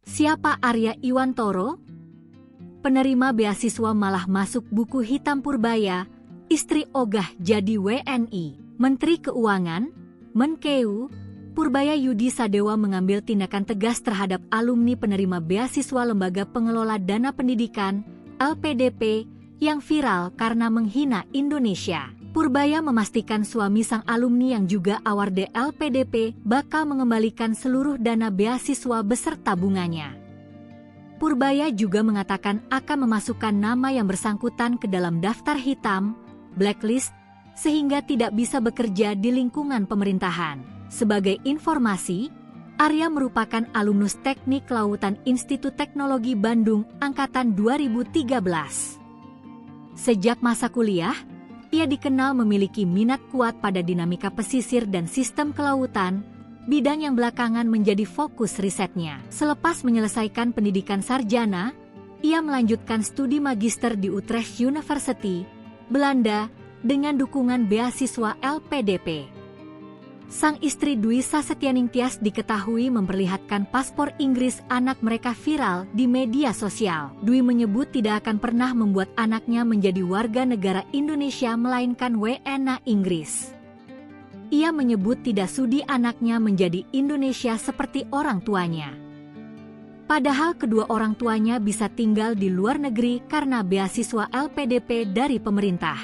Siapa Arya Iwantoro? Penerima beasiswa malah masuk buku hitam Purbaya, istri ogah jadi WNI. Menteri Keuangan, Menkeu, Purbaya Yudi Sadewa mengambil tindakan tegas terhadap alumni penerima beasiswa Lembaga Pengelola Dana Pendidikan, LPDP, yang viral karena menghina Indonesia. Purbaya memastikan suami sang alumni yang juga awarde LPDP bakal mengembalikan seluruh dana beasiswa beserta bunganya. Purbaya juga mengatakan akan memasukkan nama yang bersangkutan ke dalam daftar hitam, blacklist, sehingga tidak bisa bekerja di lingkungan pemerintahan. Sebagai informasi, Arya merupakan alumnus Teknik Kelautan Institut Teknologi Bandung angkatan 2013. Sejak masa kuliah, ia dikenal memiliki minat kuat pada dinamika pesisir dan sistem kelautan, bidang yang belakangan menjadi fokus risetnya. Selepas menyelesaikan pendidikan sarjana, ia melanjutkan studi magister di Utrecht University, Belanda, dengan dukungan beasiswa LPDP. Sang istri Dwi Sasetyaningtyas diketahui memperlihatkan paspor Inggris anak mereka viral di media sosial. Dwi menyebut tidak akan pernah membuat anaknya menjadi warga negara Indonesia melainkan WNA Inggris. Ia menyebut tidak sudi anaknya menjadi Indonesia seperti orang tuanya. Padahal kedua orang tuanya bisa tinggal di luar negeri karena beasiswa LPDP dari pemerintah.